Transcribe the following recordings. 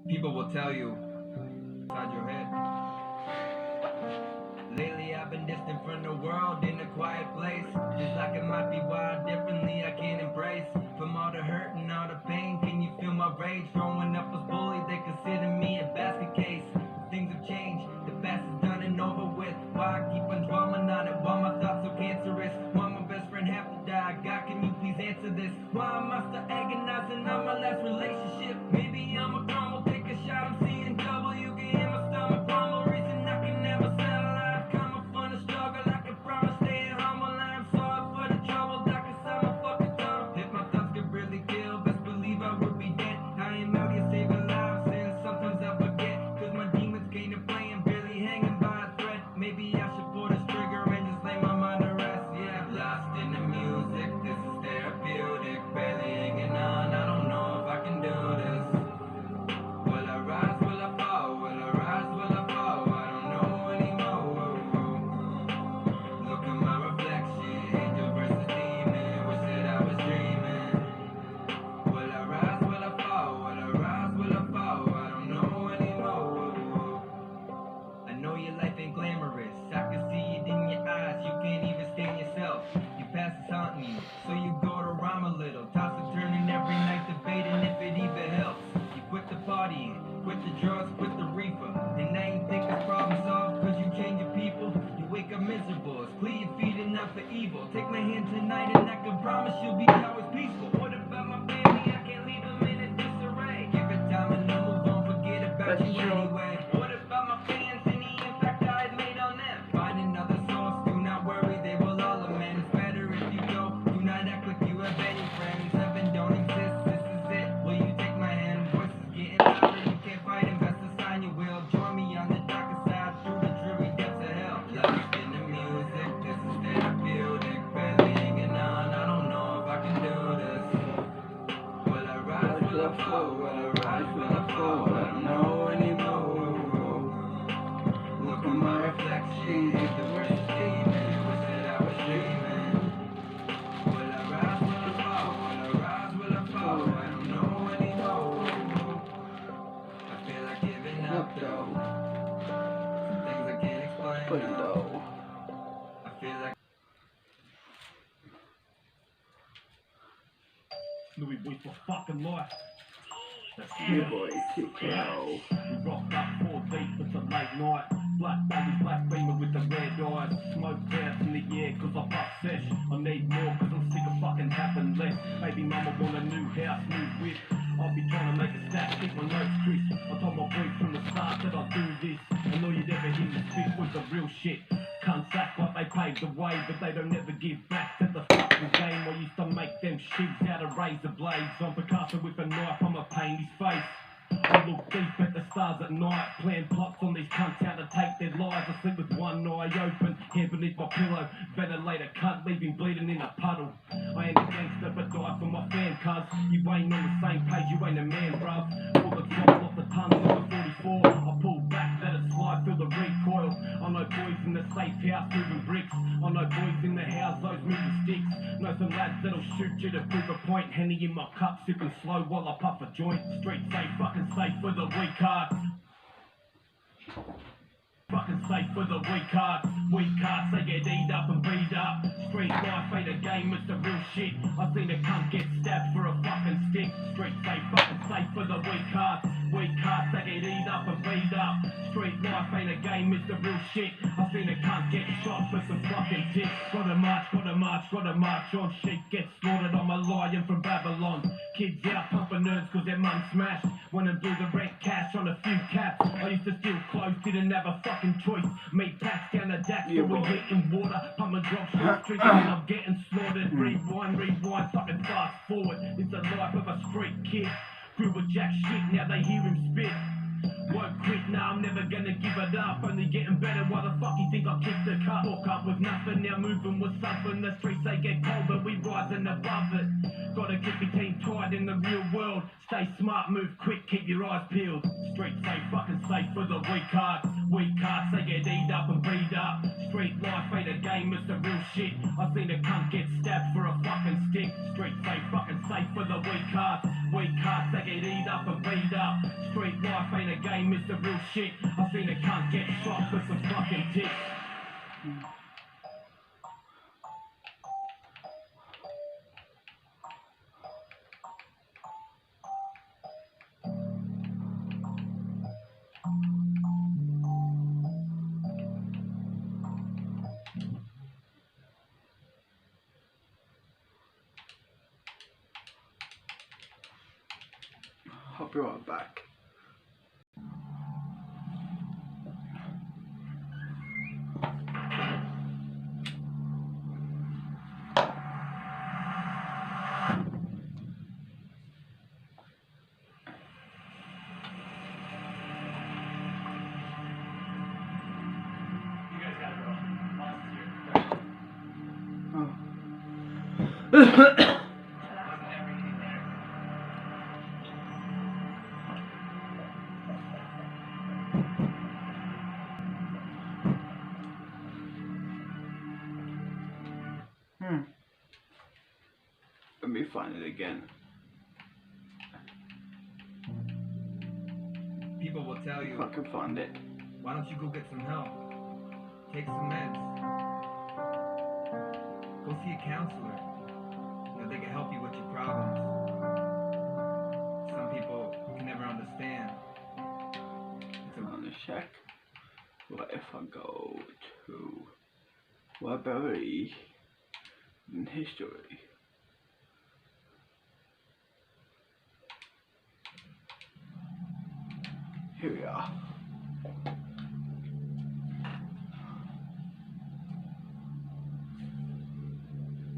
People will tell you inside your head. Lately I've been distant from the world in a quiet place. Just like it might be wild differently I can't embrace. From all the hurt and all the pain, can you feel my rage? Growing up was bullied, they consider me a basket case. Things have changed, the past is done and over with. Why I keep on dwelling on it, why my thoughts so cancerous? Why my best friend have to die? God, can you please answer this? Why am I still agonizing on my last relationship? Maybe I'm a crumble, take a shot, I'm seeing double. You can hear my stomach rumble, reason I can never settle. I've come up from the struggle, I can promise staying humble. I'm sorry for the trouble, I can sell my fucking tunnel. If my thoughts could really kill, best believe I would be dead. I am out here saving lives, and sometimes I forget. Cause my demons came to play and barely hanging by a thread. Maybe I should pull this trigger and just lay my mind to rest. Yeah, lost in the music, this is therapeutic. Barely hanging on, I don't know if I can do this. Will I rise, will I fall? Will I rise, will I fall? I don't know anymore. Look at my reflection, angel versus demon. Wish that I was dreaming. Will I rise, will I fall? Will I rise, will I fall? I don't know anymore. I know your life ain't glamorous, I can see it in your eyes. You can't even stand yourself, your past is haunting you. So you go to rhyme a little, toss and turning every night, debating if it even helps. You quit the partying, quit the drugs, quit the reefer. And now you think this problem solved cause you change your people. You wake up miserable, it's clear you're feeding up for evil. Take my hand tonight and I can promise you'll be always peaceful. What about my family? I can't leave them in a disarray. Give it time and I'll move on, forget about you anyway. What about my fans and the impact I had made on them? Find another source, do not worry, they will all amend. It's better if you go, do not act like you have any friends. Heaven don't exist, this is it. Will you take my hand? Voices getting louder, you can't fight him, best to sign you will. Join me on the darker side, through the dreary depths of hell. Lost in the music, this is therapeutic. Barely hanging on, I don't know if I can do this. Will I rise, will I fall? Will I rise, will I fall? I don't know anymore. Look at my reflection, the worst demon. Wish that I was dreaming. Will I rise, will I fall? Will I rise, will I fall? I don't know anymore. I feel like giving up though. Some things I can't explain though. I feel like Louis boy for fucking life. That's Yeah, boy, kick go. We rocked up 4 deep, it's a late night. Black belly, black beamer with the red eyes. Smoke clouds in the air cause I bust sesh. I need more cause I'm sick of fucking having less. Baby mama want a new house, new whip. I'll be trying to make a stack, keep my notes crisp. I told my boys from the start that I'd do this. I know you'd ever hear me spit with the real shit. Cunts act like they paved the way, but they don't ever give back to the fucking game. I used to make them shivs out of razor blades. I'm Picasso with a knife, I'ma paint his face. I look deep at the stars at night, plan plots on these cunts how to take their lives. I sleep with one eye open, hand beneath my pillow. Ventilator cunt, leaving bleeding in a puddle. I ain't a gangster, but die for my fan, cuz you ain't on the same page, you ain't a man, bruv. Bullets roll off the tongue of a 44. I pull back, let it slide, feel the recoil. I know boys in the safe house moving bricks. I know boys in the house, those moving sticks. Know some lads that'll shoot you to prove a point. Henny in my cup, sipping slow while I puff a joint. Street safe, fucking safe for the weak hearts. Fucking safe for the weak hearts. Weak hearts, they get eat up and beat up. Street life ain't a game, it's the real shit. I seen a cunt get stabbed for a fucking stick. Street safe, fucking safe for the weak hearts. Weak hearts, they get eat up and beat up. Street life ain't a game, it's the real shit. I seen a cunt get shot for some fucking tick. Gotta march, gotta march, gotta march on. Sheep get slaughtered, I'm a lion from Babylon. Kids out pumping nerds cause their mum smashed. Went and blew the rent cash on a few caps. I used to steal clothes, didn't have a fucking choice. Meat packs down the deck, so we hitting water. Pumping drugs, drinking and I'm getting slaughtered. Rewind, rewind, fucking fast forward. It's the life of a street kid. Grew with jack shit, now they hear him spit. Won't quit, nah, I'm never gonna give it up. Only getting better, why the fuck you think I kicked the cup? Walk up with nothing, now moving with something. The streets they get cold, but we rising above it. Gotta keep your team tight in the real world. Stay smart, move quick, keep your eyes peeled. Street safe, fucking safe for the weak hearts. Weak hearts, they get eat up and beat up. Street life ain't a game, it's the real shit. I seen a cunt get stabbed for a fucking stick. Street safe, fucking safe for the weak hearts. Weak hearts, they get eat up and beat up. Street life life ain't a game, it's the real shit. I seen a cunt get shot for some fucking dick. I'll be right back. Let me find it again. People will tell you, If I can find it. why don't you go get some help? Take some meds. Go see a counselor. You know, they can help you with your problems. Some people can never understand. I'm gonna check. What if I go to library in history? Here we are.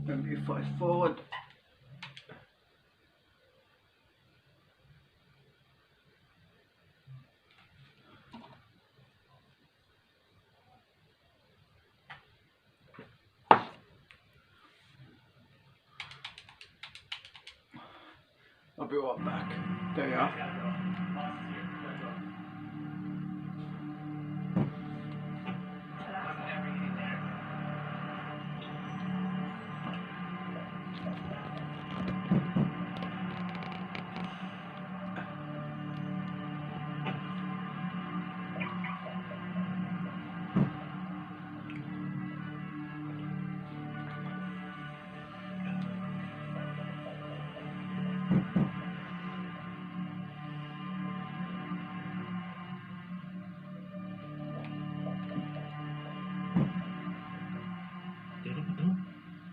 Let me fast forward. I'll be right back. There you are.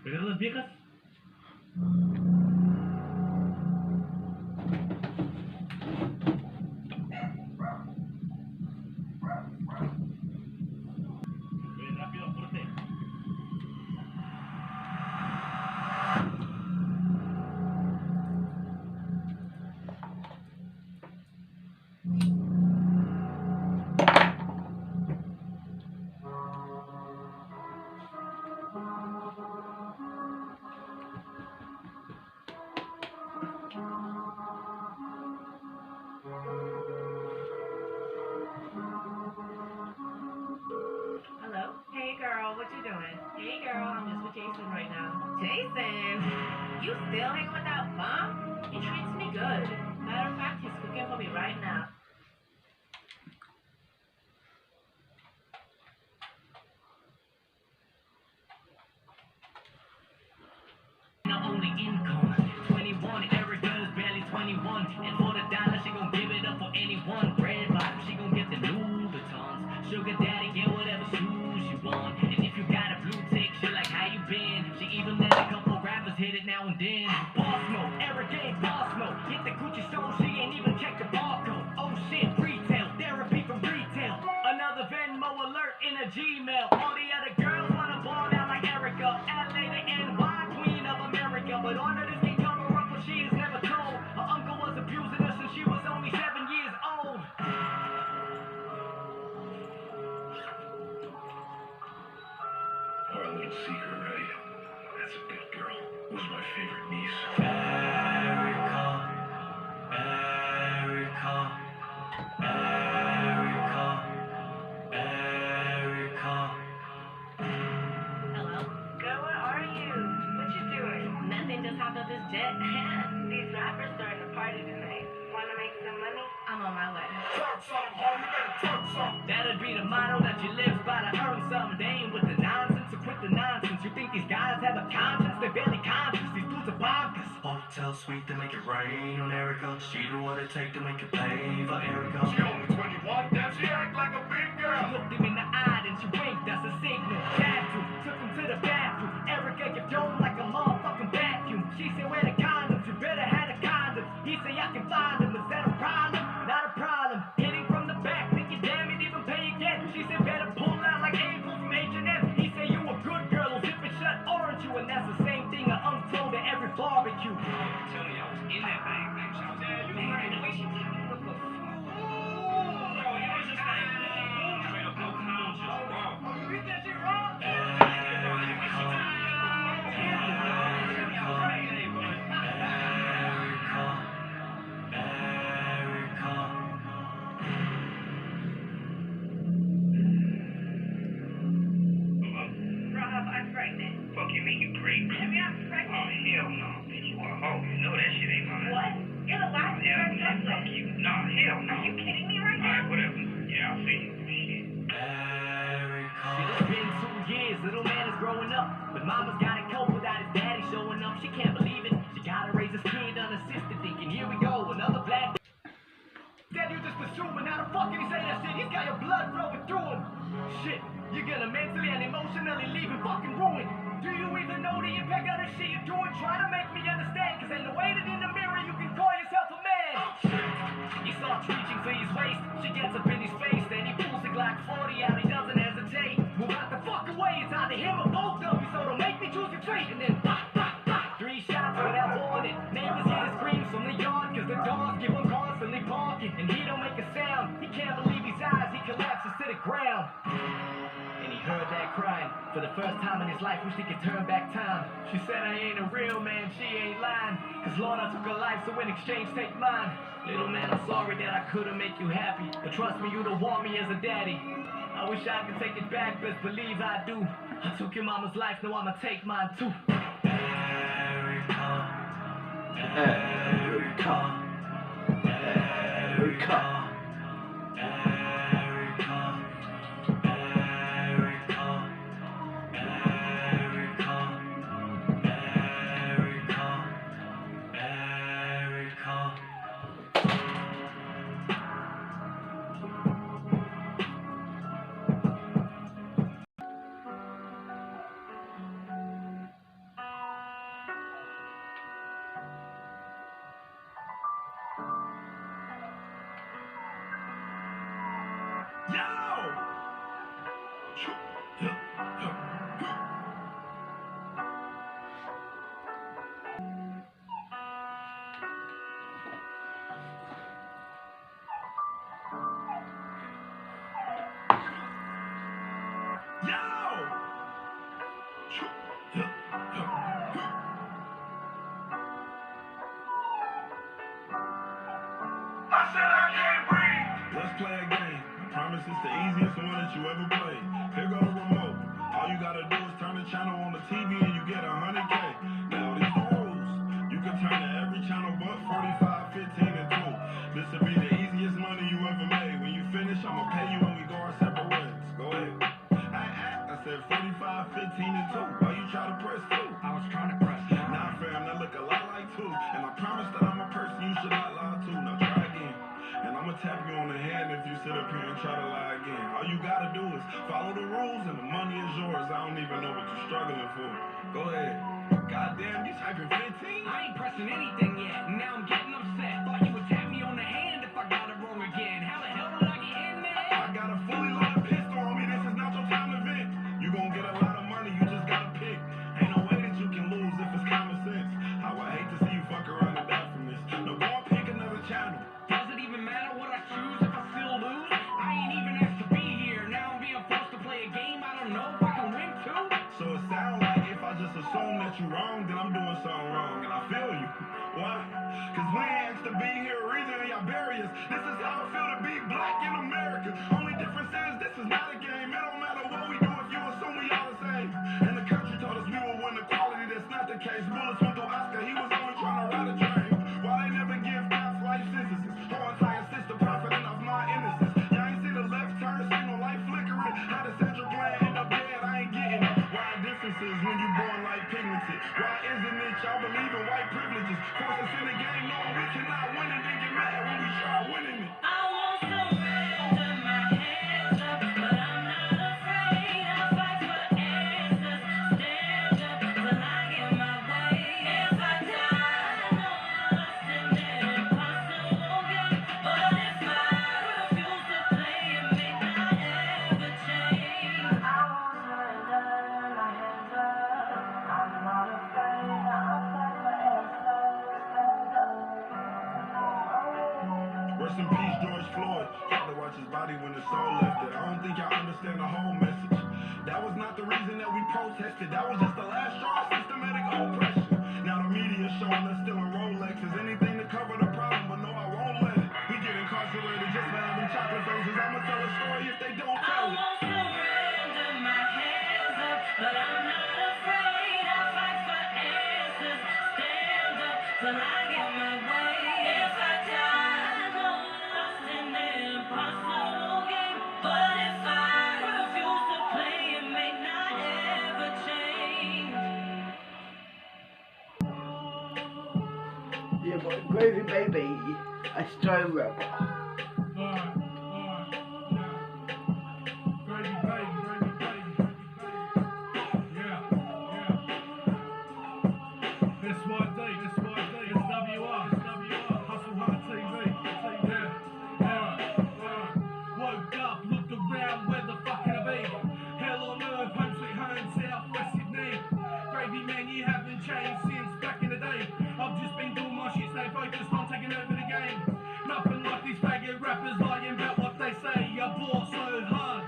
¿Pero las viejas? Rápido, apúrate. Hello? Hey girl, what you doing? Hey girl, I'm just with Jason right now. Jason? You still hanging with that bum? He treats me good. Matter of fact, he's cooking for me right now. Not only income, 21, every girl's barely 21. And for the dollar, she gon' give it up for anyone. Red bottom, she gon' get the Louis Vuittons. Sugar daddy, get whatever shoes you want. And if you got a blue tick, she like how you been. She even let a couple rappers hit it now and then. Boss mode, every day boss mode. Hit the Gucci store, she ain't even check the barcode. Oh shit, retail, therapy from retail. Another Venmo alert in a Gmail. All the other girls wanna ball down like Erica. LA to NY, queen of America. But all of this can cover up what she is never told. Her uncle was abusing her since she was only 7 years old. Our little secret, right? That's a good girl. Was my favorite niece. Hello? Girl, where are you? What you doing? Nothing, just hopped off this jet. These rappers starting a party tonight. Wanna make some money? I'm on my way. That'd be the motto that you live by to earn some. They ain't with the nonsense, so quit the nonsense. You think these guys have a conscience? They're barely conscious. These dudes are bonkers. Hotel suite to make it rain on Erica. She do what it take to make it pay for Erica. She only 21, damn, she act like a big girl. She looked him in the eye, then she winked. That's a signal. Bathroom, took him to the bathroom. Erica get thrown like a motherfucking vacuum. She said, where the condoms? You better have the condoms. He said, I can find them. Is that a problem? Not a problem. Hitting from the back, think you damn it, even pay again. She said, better pull out like April from H&M. He said, you a good girl, who'll zip it shut, aren't you? And that's the same thing I untold at every barbecue. I'm telling you, I was in that bang. I was there, you right. The way she came in with the food. Bro, it was just like, straight up no conscience, bro. Oh, you hit that shit wrong? Rob, I'm pregnant. Fuck you mean you creep? I mean, I'm Oh, pregnant. hell no, bitch, you a hoe. You know that shit ain't mine. What? You're the last Yeah, person man, I've fuck with. you. Nah, hell no. Are you kidding me right Alright, now? whatever. Yeah, I'll see you. Shit. Shit, it's been 2 years, little man is growing up. But mama's gotta cope without his daddy showing up. She can't believe it. She gotta raise his kid unassisted, thinking, here we go, another black. Dad, you just assuming. How the fuck can he say that shit? He's got your blood flowing through him. Shit, you're gonna mentally and emotionally leave him fucking ruined. Do you even know the impact of the shit you're doing? Try to make me understand, cause ain't no way that in the mirror you can call yourself a man. He starts reaching for his waist. She gets up in his face, then he pulls the Glock 40 out. He doesn't hesitate. Move out the fuck away. It's either him or both of you, so don't make me choose your fate. And then pop, pop, pop. 3 shots without warning. Neighbors hear the screams from the yard, cause the dogs give him constantly barking. And he don't make a sound. He can't believe his eyes. He collapses to the ground. And he heard that crying for the first time in his life. Wish he could turn back time. She said, I ain't a real man, she ain't lying. Cause Lord, I took her life, so in exchange, take mine. Little man, I'm sorry that I couldn't make you happy. But trust me, you don't want me as a daddy. I wish I could take it back, best believe I do. I took your mama's life, now I'ma take mine too. Erica. Erica. Erica. Let's play a game. I promise it's the easiest one that you ever played. Here go the remote. All you gotta do is turn the channel on the TV and you get 100K. Now these the rules. You can turn to every channel but 45, 15, and 2. This will be the easiest money you ever made. When you finish, I'ma pay you when we go our separate ways. Go ahead. I said 45, 15, and 2. Why you try to press 2? I was trying to press down. Nah, fam, that look a lot like 2. And I promise that I'm a person you should not lie to. Now try again. And I'ma tap you on the hand if you sit up here and try to lie again. All you gotta do is follow the rules and the money is yours. I don't even know what you're struggling for. Go ahead. Goddamn, you typing 15? I ain't pressing anything yet. Now I'm getting upset. Thought you would tap me on the hand if I got it wrong again. How the hell did I get in there? I got a fully loaded pistol on me. This is not your time to vent. You gon' get a lot of money. You just gotta pick. Ain't no way that you can lose if it's common sense. How I hate to see you fuck around and die from this. Now go and pick another channel. Does it even matter what I choose if I still lose? I ain't even asked to be here. Now I'm being forced to play a game I don't know if I can win too. So it sounds like if I just assume that you're wrong, then I'm doing something wrong. And I feel you. Why? Cause we ain't asked to be here. his body when his soul left it. I don't think y'all understand the whole message. That was not the reason that we protested. That was just the last straw of systematic oppression. Now the media showing us still in Rolexes. Anything to cover the problem, but no, I won't let it. We get incarcerated just for having chocolate faces. I'ma tell a story if they don't tell it. I won't surrender my hands up, but I'm not afraid. I fight for answers. Stand up till I get my way. If I die, I know I lost in an impossible game. But if I refuse to play, it may not ever change. Yeah, but Gravy Baby, a stone rapper. Rappers lying about what they say. I bought so hard,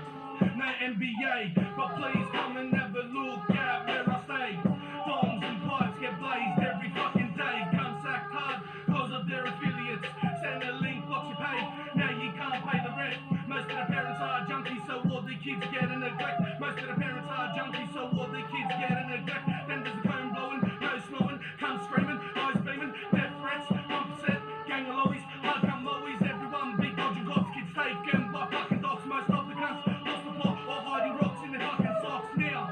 no NBA, but please come and never look at where I stay. Bombs and pipes get blazed every fucking day. Guns sacked hard cause of their affiliates. Send a link, blocks you pay. Now you can't pay the rent. Most of the parents are junkies, so all the kids get a neglect. Most of the parents are junkies, so all the kids get a neglect. Then there's a cone blowing, nose snowing, come screaming, eyes beaming, death threats, 1%, gang of lowies, hard come lowies, everyone big dodging cops, kids taken by fucking dogs. Most of the cunts lost the plot or hiding rocks in their fucking socks. Now,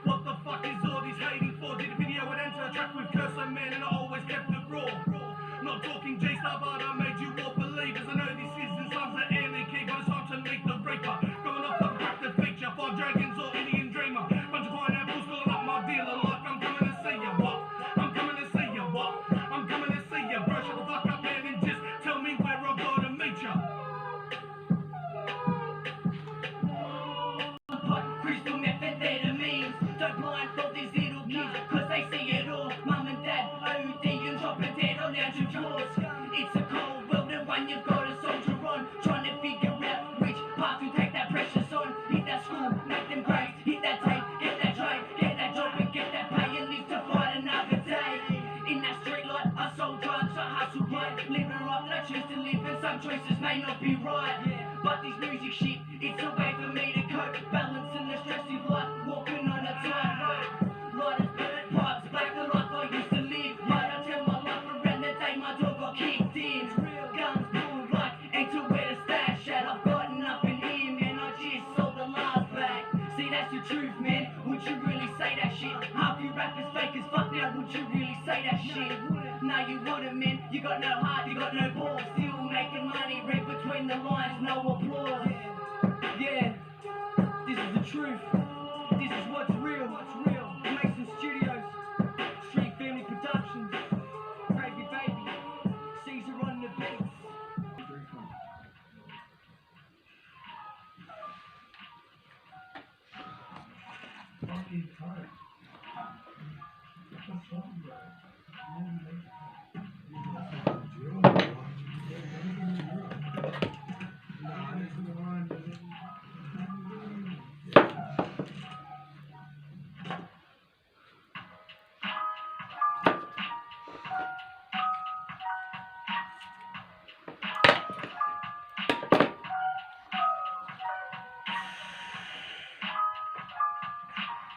what the fuck is all this hating for? Did a video and enter a track with curse and man, and I always kept it raw. Not talking G-Star, but I made you all believers. I know this isn't sons of anarchy, but it's time to meet the reaper. Going off like a crafted feature, 5 dragons or Indian dreamer. Bunch of pineapples calling up my dealer like I'm coming to see ya. What? I'm coming to see ya. What? I'm coming to see ya. Bro, shut the fuck up, man, and just tell me where I gotta meet ya. Crystal methamphetamines. Don't blindfold these little kids, cause they see it all. Mum and dad OD and dropping dead on our floors. It's a cold world and one you've got to soldier on. Trying to figure out which path will take that precious on. Hit that school, make them grades, hit that tape, get that trade, get that job and get that pay and live to fight another day. In that street light, I sold drugs, I hustle right. Living a life that I choose to live and some choices may not be right. But this music shit, it's a way for me to cope. Balancing the stress of life, walking on a tightrope. Light as bird pipes, black the life I used to live. Might I tell my life around the day my dog got kicked in. Guns pulled like into where the stash at. I've got nothing here, man, I just sold the last bag. See, that's the truth, man, would you really say that shit? Half you rappers fake as fuck now, would you really say that shit? No, you wouldn't, man, you got no heart, you got no balls. Still making money, read between the lines, no applause. Yeah, this is the truth. This is what's real. Mason Studios, Street Family Productions, Gravy Baby, Caesar on the beats.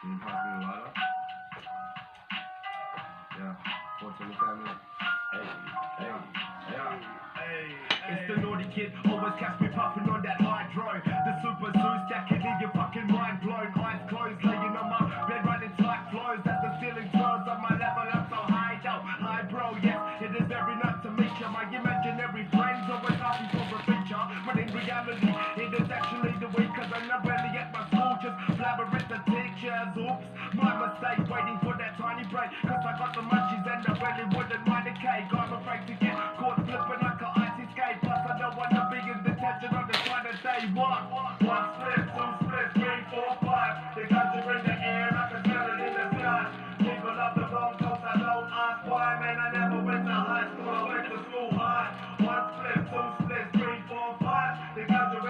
Can you pass me the lighter? Yeah, 425 minutes. It's the naughty kid, always catch me puffing on that hydro. The super zoo stacking in your fucking mind blown. Eyes closed, laying on my bed, writing tight flows. As the ceiling twirls on my level, I'm so high though. High bro, yes, it is very nice to meet you. My imaginary friends always asking for a feature. But in reality, it is actually the week, cause I'm not really at my school, just blabbering the teachers. Oops, my mistake, waiting for that tiny break. Cause I got the munchies and I really wouldn't mind a cake. I'm afraid to get caught slipping like an icy skate. Plus I don't want to be in detention on the side of day one. One split, two splits, 3, 4, 5. They got you in the air, I can smell it in the sky. People love the wrong folks, I don't ask why. Man, I never went to high school, I went to school high. One split, two splits, 3, 4, 5. They got you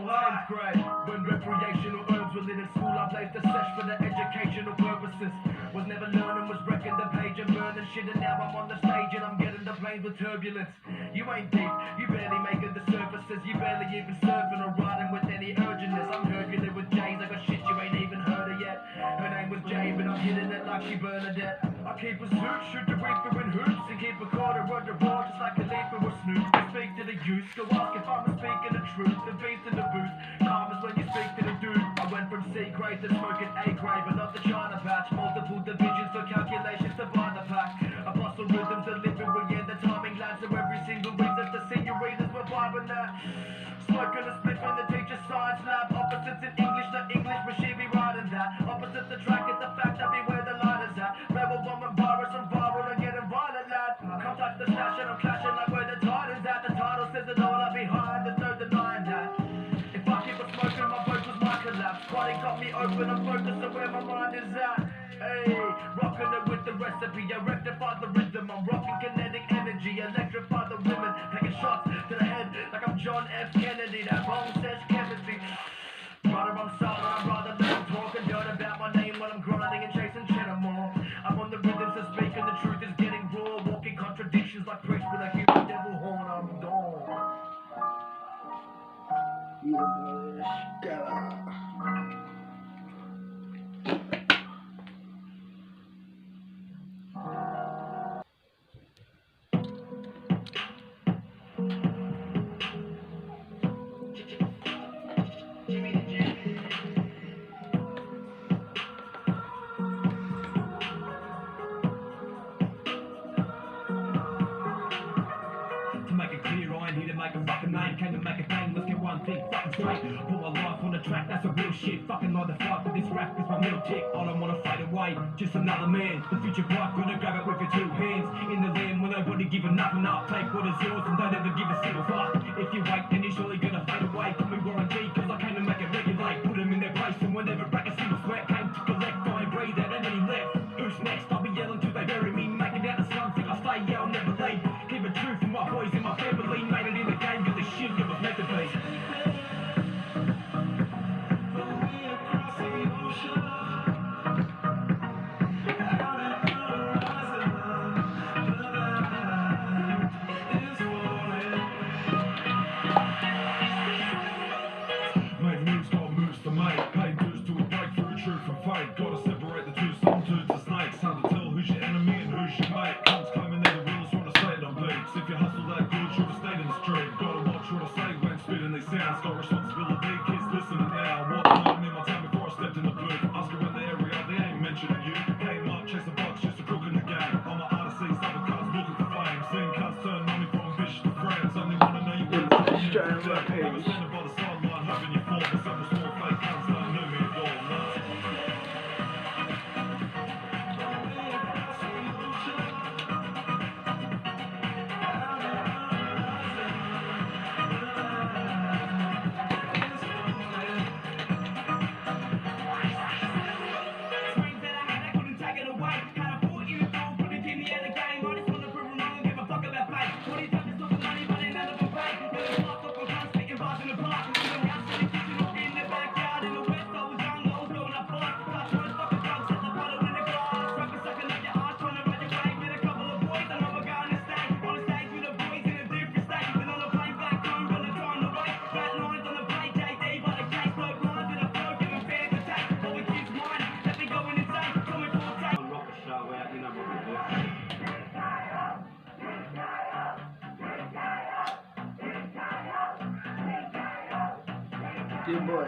10th grade. When recreational herbs were lit at school, I blazed the sesh for the educational purposes. Was never learning, was wrecking the page and burning shit, and now I'm on the stage and I'm getting the planes with turbulence. You ain't deep, you barely making the surfaces, you barely even surfing or riding with any urgentness. I'm turbulent with J's, I got shit you ain't even heard of yet. Her name was Jay, but I'm hitting it like she Bernadette. I keep a suit, shoot the reaper in hoops, and keep a quarter on the ball just like a leaper or Snoop. I speak to the youth, go ask if I'm speaking the truth. The beast in the booth, calm as when you speak to the dude. I went from C grade to smoking A grade, but not the China batch. Multiple divisions for calculations to buy the pack. I bustle rhythms, delivery, and the timing lads. So every single reason to see your readers were vibing that. Smoking a spliff in the teacher's science lab. Opposites in English, not English, but she be riding that. Opposite the track, it's a fact, I be where the light is at. Rebel bombing virus and viral and getting violent, lad. Come touch the stash and I'm clashing like where the tide is at. The title says it all, I be high, there's no denying that. If I keep on smoking, my vocals might collapse. Quality got me open, I'm focused on where my mind is at. Hey, rocking it with the recipe, I rectify the rhythm. I'm rocking kinetic energy, electrify the women. Taking shots to the head like I'm John F. Kennedy. That wrong says chemistry. Rather I'm silent, I'd rather let talking dirt about my name while I'm grinding and chasing cheddar more. I'm on the rhythms of speaking, the truth is getting raw. Walking contradictions like priests with a human devil horn. I'm dawn. Came to make a thing, let's get one thing fucking straight. Put my life on the track, that's a real shit. Fucking 9 to 5 for this rap, it's my middle tick. I don't wanna fade away, just another man. The future bright, gonna grab it with your 2 hands. In the land where nobody giving nothing up. Take what is yours and don't ever give a single fuck. If you wait, then you're surely gonna fade away. Call me warranty, cause I came to make it regulate. Put them in their place and whenever break a single sweat. Came to collect, I ain't breathe out and then he left. Who's next? I'll be yelling till they bury me. Making out of something, I stay, yeah, I'll never leave. Keep it true for my boys and my family. Made it in the game, cause the shit it was meant to be. Made moves, got moves to make. Paid dues to a breakthrough, truth from fake. Gotta separate the two, some dudes are snakes. Hard to tell who's your enemy and who's your mate. Cunts claiming they're the realest, wanna stay on beats. If you hustle that good, should've stayed in the street. Gotta watch what I say when spitting these sounds. Got responsibility, kids listening now. What's learning in my time before I stepped in the booth? Ask around the area, they ain't mentioning you. Came up, chasing bucks, just a crook in the game. I'm an artist, see other cars looking for fame. Seeing cars turn money from bitch to friends. Only wanna know you where it's from. Never standing by the sideline, hoping you fall. But some small fake cunts don't know me at all, no. Dear boy.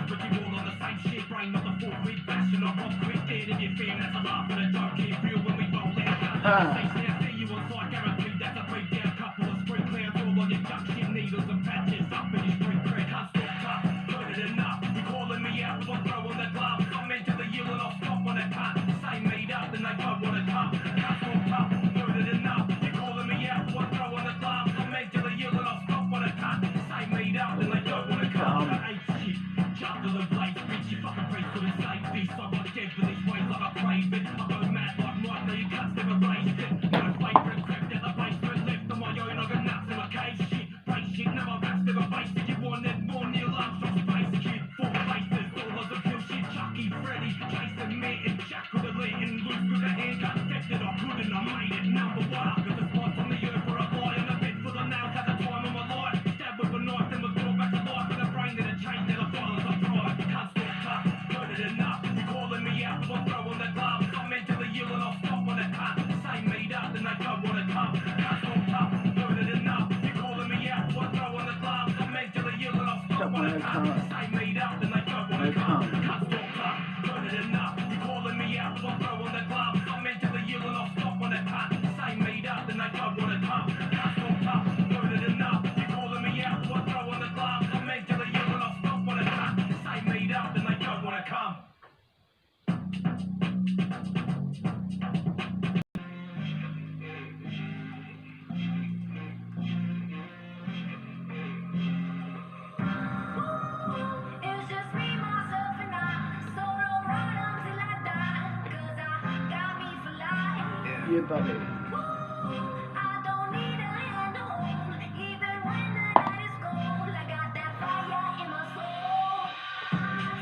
But you all on the same shit, brain not the full read fashion. I rock quick, dead if you feel that's a laugh and a joke. Keep real when we roll out. See you on site, guaranteed that's a beat down. Couple of sprint clouds all on your duck shit, needles and patches up in your street cred. Can't stop tough, heard it enough. You calling me out, I'm throwing the gloves. I'm mentally ill and I'll stop when I can't. Say meet up, then they don't want to come. Can't stop tough, heard it enough. You calling me out, I'm throwing the gloves. I'm mentally ill and I'll stop when I can't. Say meet up, then they don't want to come. I hate shit, jungle and blades, bitch. You fucking priest couldn't save this. I got dead for these ways like I crave it. I go mad like Mike, now you cunts never raised it. My favourite crept out the basement, left on my own. I got nuts in my cage, shit. Break shit, never raps, never basic. You wanted more near lunch, I'm space kid. Four faces, all of the pill shit. Chucky, Freddy, Jason, Mitt, and Jack with a lit and loose with a handgun. Tested, I couldn't, I made it. Number one, cause the spots on the earth for a fly on the bed for the nails. Had the time of my life. Stabbed with a knife, then was brought back to life. In a brain that had changed, that the violence I tried. Can't stop tough, heard it enough. You calling me out, I'm throwing the gloves. I'm mentally ill and I'll stop when I can't. Say meet up, then they don't want to come. Can't stop tough, heard it enough. You calling me out, I'm throwing the gloves. I'm mentally ill and I'll stop when I can't. Say meet up, then they don't want to come. Can't stop tough, heard it enough. You calling me out, I'm throwing the gloves. I'm mentally ill and I'll stop when I can't. Say meet up, then they don't want to come. Can't stop tough, heard it enough. You calling me out, I'm throwing the gloves. I'm mentally ill and I'll stop when I can't. Say meet up, then they don't want to come. It's just me, myself, and I. Solo ride until I die. 'Cause I got me for life. Yeah, buddy. I don't need a hand to hold. Even when the night is cold, I got that fire in my soul.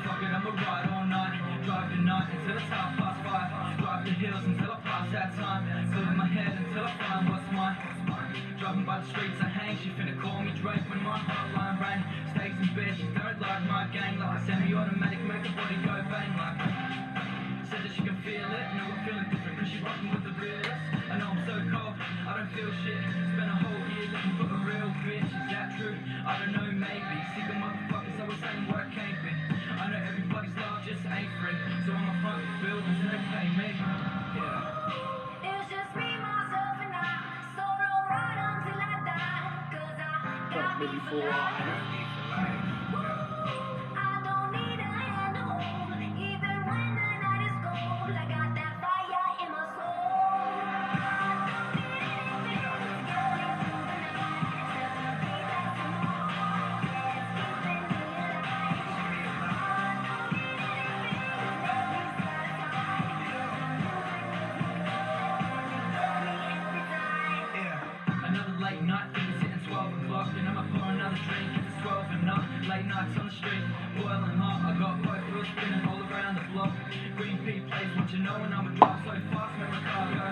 Fuck it, I'ma ride all night. Drive the night until it's 5:30. Drive the hills until I pass that time. Clear my head until I find what's mine. Driving by the streets I hang. She finna call me Drake when my hotline rang. Stays in bed, she don't like my gang. Like a semi-automatic, make her body go bang. Like said that she can feel it. No, I'm feeling different cause she rockin' with the realest. I know I'm so cold, I don't feel shit. Spent a whole year looking for a real bitch. Is that true? I don't know, maybe. Sick of motherfuckers always saying what I can't be. I know everybody's love just ain't free. So I'm a front buildings and they pay me. Yeah. It's just me, myself, and I. Solo ride until I die. 'Cause I got me for life. I don't need a hand to hold. Even when the night is cold, I got that fire in my soul. I don't need anything else to get me through the night. Except the beat that's in my heart. Yeah, it's keeping me alive. I don't need anything to make me satisfied. 'Cause the music gives me good and it gets me every time. Yeah. Another late night, think it's hitting 12 o'clock. And I'ma pour another drink, it's 12 and up. Late nights on the street, boiling hot. I got both wheels spinning all around the block. Green pea plays what you know, and I'ma drive so fast, make my car go.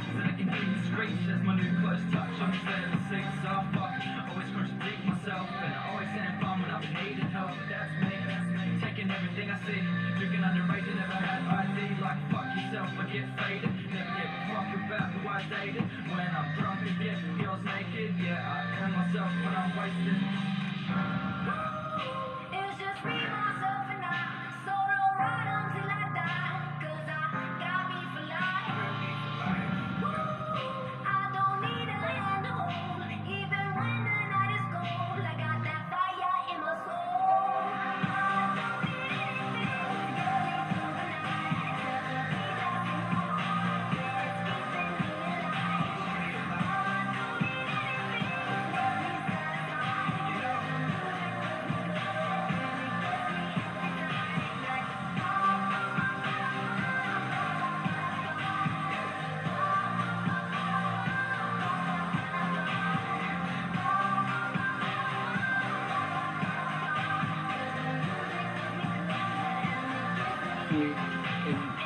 So I can hear the screech as my new close touch. I'm instead of the six, so I fuck. Always contradict myself, and I always saying fun when I've been needing help. That's me. Taking everything I see, drinking underrated, never had ID. Like fuck yourself, I get faded. Never give a fuck about who I dated. When I'm drunk and get girls naked, yeah, I am myself when I'm wasted. It's just me, myself, and I. Solo ride until I die. 'Cause I got me for life. I don't need a hand to hold. Even when the night is cold, I got that fire in my soul. I don't need anything else to get me through the night. Except the beat that's in my heart. Yeah, it's keeping me alive. I don't need anything to make me satisfied. 'Cause the music gives me good and it gets me every time. Like,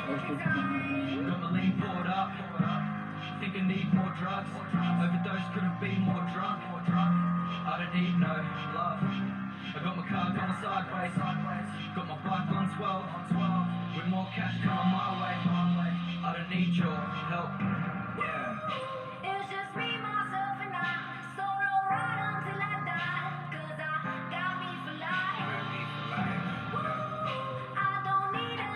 Got my lean poured up. Think I need more drugs. Overdose, couldn't be more drunk. I don't need no love. I got my car going sideways. Got my bike on 12. With more cash coming my way. I don't need your help. Yeah. it's just me, myself, and I. Solo ride until I die. 'Cause I got me for life. I don't need a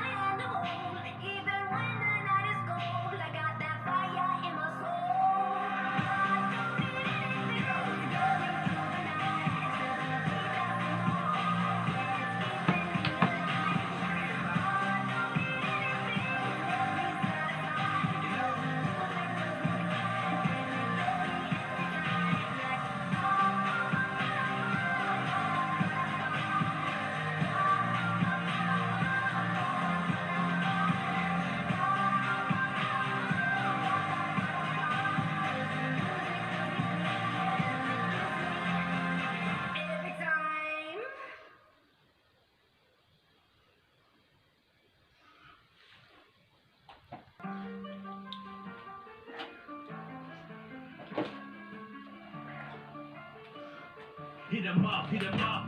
hit 'em up,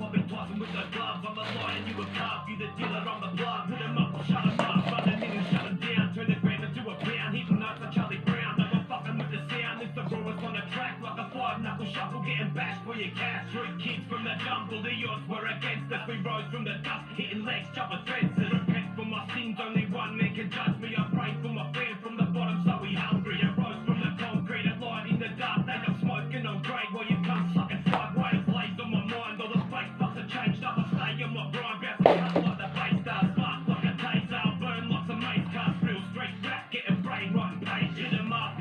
I've been tossing with the gloves. I'm the lion, you a cub, you the dealer, I'm the plug. Hit 'em up, shut 'em up, run a minute, shut 'em down. Turn the gram into a pound, hitting notes like Charlie Brown. Never fucking with the sound, it's the rawest on the track. Like a five-knuckle shuffle, getting bashed for your cash. Street kids from the jungle, the odds were against us. We rose from the dust, hitting legs, chopping fences. Repent for my sins, only one man can judge me. I pray for my fam from the bottom, so we hungry. I rose from the concrete, a light in the dark. They don't smoking on grade while you come sucking sideways. Lays on my mind, all the fake fucks are changed up. I stay on my grind, bouncing cut like the bass stars. Spark like a taser, burn like some mace cars. Real street rap, getting brain rotten page. Hit 'em up,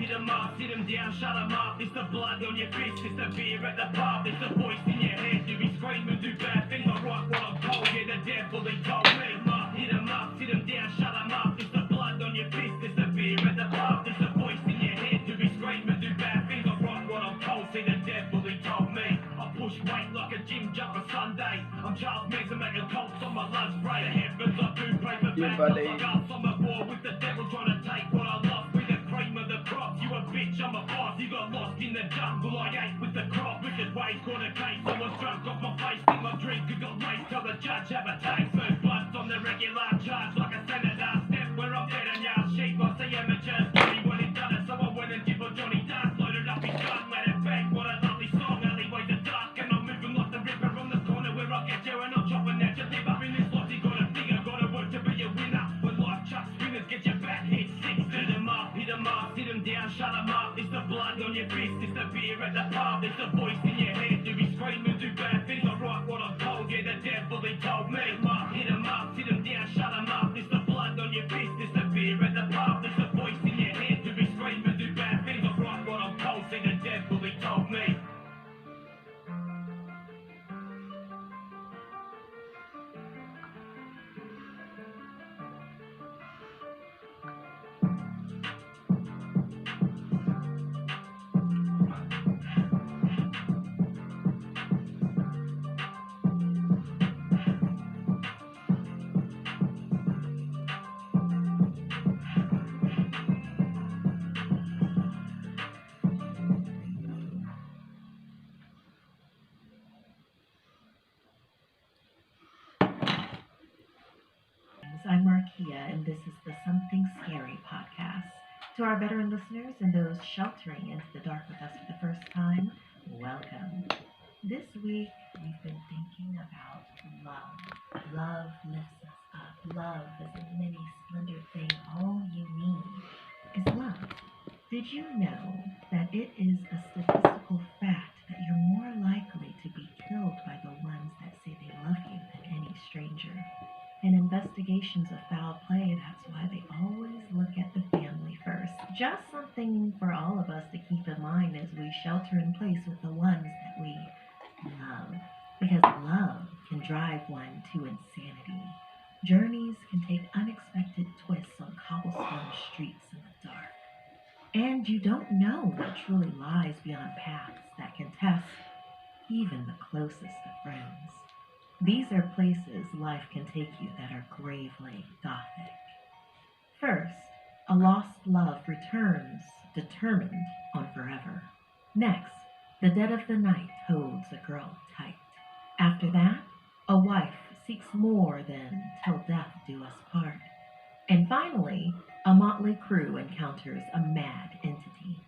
sit 'em down, shut 'em up. It's the blood on your fist, it's the beer at the pub. It's the voice in your head, you be screaming, do bad things. I write what I'm told, yeah, the devil, he told me. Hit 'em up, sit 'em down, shut 'em up. It's the blood on your fist, it's the beer at the pub. It's the voice in your head, you be screaming, do bad things. I write what I'm told, see the devil, he told me. I push weight like a gym jumper Sunday. I'm Charles Manson making colts on my lunch break. The heavens, I do pray for Yeah, back buddy. like us. I'm at war with the devil trying to take what I lost. With the cream of the crop, you a bitch, I'm a boss. You got lost in the jungle, I ate with the crop. Wicked ways, caught a case, I was drunk off my face. Think my drink, I got laced, tell the judge have a taste. First bloods on the regular charge like a senator. Step where I'm dead and y'all sheep, I see amateurs. Johnny when he done it, so I went and gibbled Johnny Dark. Loaded up his gun, let it bang, what a lovely song. Alleyways are dark and I'm moving like the river on the corner where I get you. And I'm chopping at your liver. In this life you gotta figure, gotta work to be a winner. When life chucks spinners, get your back hit six. Hit 'em up, sit 'em down, shut 'em up. It's the blood on your fist, it's the beer at the pub. It's the voice in your head, you be screaming, do bad things. I write what I'm told, yeah, the devil, he told me. Hit 'em up, sit 'em down, shut 'em up. It's the blood on your fist, it's the beer at the pub. It's the voice in your head, you be screaming, do bad things. I write what I'm told, see the devil, he told me. I'm Markia, and this is the Something Scary podcast. To our veteran listeners and those sheltering into the dark with us for the first time, welcome. This week, we've been thinking about love. Love lifts us up. Love is a many splendored thing. All you need is love. Did you know that it is a statistical fact that you're more likely to be killed by the ones that say they love you than any stranger? In investigations of foul play, that's why they always look at the family first. Just something for all of us to keep in mind as we shelter in place with the ones that we love. Because love can drive one to insanity. Journeys can take unexpected twists on cobblestone streets in the dark. And you don't know what truly lies beyond paths that can test even the closest of friends. These are places life can take you that are gravely gothic. First, a lost love returns, determined on forever. Next, the dead of the night holds a girl tight. After that, a wife seeks more than till death do us part. And finally, a motley crew encounters a mad entity.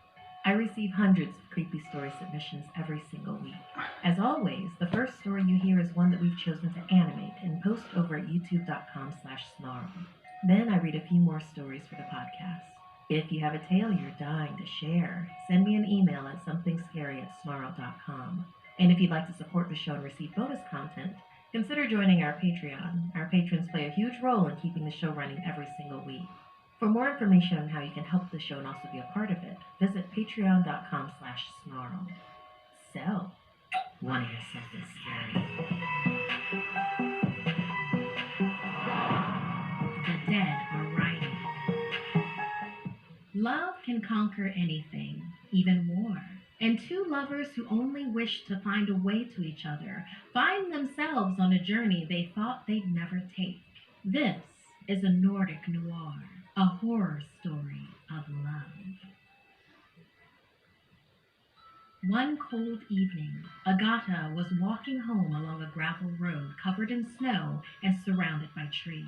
I receive hundreds of creepy story submissions every single week. As always, the first story you hear is one that we've chosen to animate and post over at youtube.com/snarled. Then I read a few more stories for the podcast. If you have a tale you're dying to share, send me an email at somethingscary@snarled.com. And if you'd like to support the show and receive bonus content, consider joining our Patreon. Our patrons play a huge role in keeping the show running every single week. For more information on how you can help the show and also be a part of it, visit patreon.com/snarled. So, wanna hear something scary? The dead are writing. Love can conquer anything, even war. And two lovers who only wish to find a way to each other find themselves on a journey they thought they'd never take. This is a Nordic noir, a horror story of love. One cold evening, Agata was walking home along a gravel road covered in snow and surrounded by trees.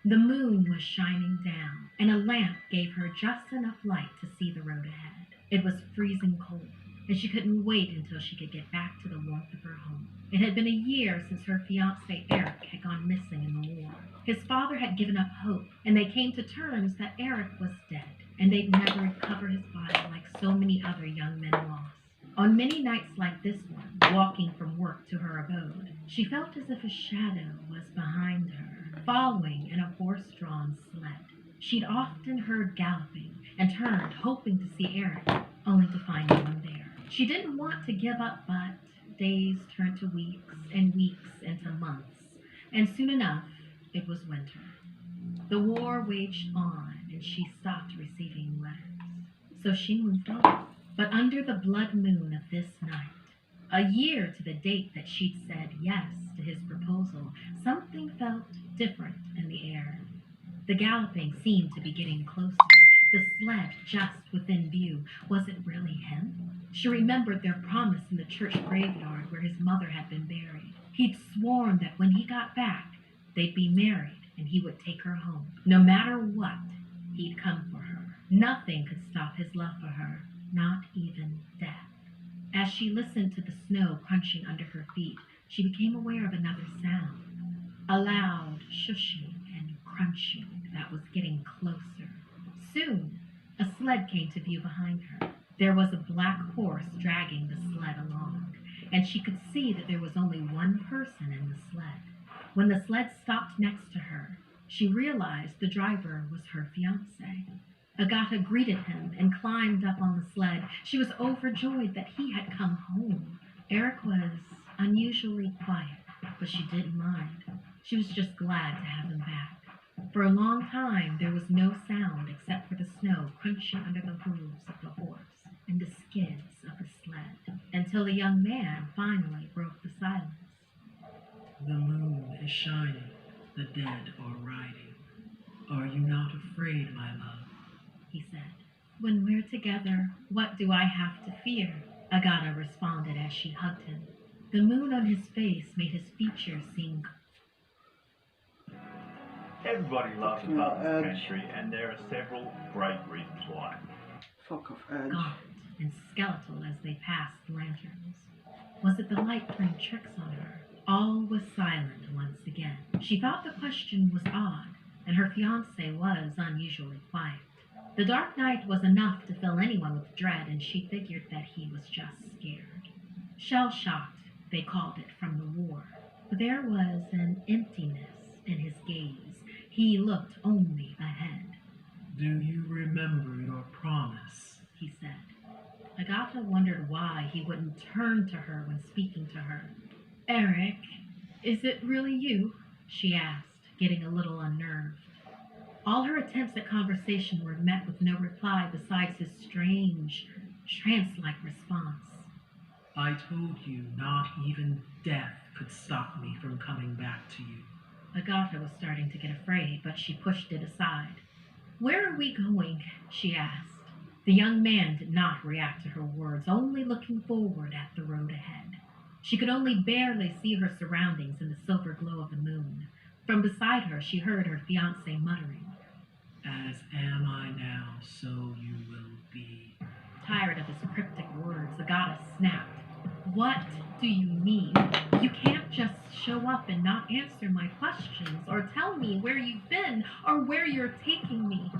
The moon was shining down, and a lamp gave her just enough light to see the road ahead. It was freezing cold, and she couldn't wait until she could get back to the warmth of her home. It had been a year since her fiancé Eric had gone missing in the war. His father had given up hope, and they came to terms that Eric was dead, and they'd never recover his body like so many other young men lost. On many nights like this one, walking from work to her abode, she felt as if a shadow was behind her, following in a horse-drawn sled. She'd often heard galloping and turned, hoping to see Eric, only to find no one there. She didn't want to give up, but days turned to weeks and weeks into months, and soon enough, it was winter. The war waged on, and she stopped receiving letters. So she moved on. But under the blood moon of this night, a year to the date that she'd said yes to his proposal, something felt different in the air. The galloping seemed to be getting closer, the sled just within view. Was it really him? She remembered their promise in the church graveyard where his mother had been buried. He'd sworn that when he got back, they'd be married and he would take her home. No matter what, he'd come for her. Nothing could stop his love for her. Not even death. As she listened to the snow crunching under her feet, she became aware of another sound. A loud shushing and crunching that was getting closer. Soon, a sled came to view behind her. There was a black horse dragging the sled along, and she could see that there was only one person in the sled. When the sled stopped next to her, she realized the driver was her fiancé. Agata greeted him and climbed up on the sled. She was overjoyed that he had come home. Eric was unusually quiet, but she didn't mind. She was just glad to have him back. For a long time, there was no sound except for the snow crunching under the hooves of the horse and the skids of the sled, until the young man finally broke the silence. The moon is shining, the dead are riding. Are you not afraid, my love? He said. When we're together, what do I have to fear? Agata responded as she hugged him. The moon on his face made his features seem... Everybody loves a balanced country, and there are several great reasons why. Fuck off, Edge. gaunt and skeletal as they passed lanterns. Was it the light playing tricks on her? All was silent once again. She thought the question was odd, and her fiancé was unusually quiet. The dark night was enough to fill anyone with dread, and she figured that he was just scared. Shell-shocked, they called it, from the war. There was an emptiness in his gaze. He looked only ahead. Do you remember your promise? He said. Agata wondered why he wouldn't turn to her when speaking to her. Eric, is it really you? She asked, getting a little unnerved. All her attempts at conversation were met with no reply besides his strange, trance-like response. I told you not even death could stop me from coming back to you. Agata was starting to get afraid, but she pushed it aside. Where are we going? She asked. The young man did not react to her words, only looking forward at the road ahead. She could only barely see her surroundings in the silver glow of the moon. From beside her, she heard her fiancé muttering, As am I now, so you will be. Tired of his cryptic words, Agata snapped. What do you mean? You can't just show up and not answer my questions or tell me where you've been or where you're taking me.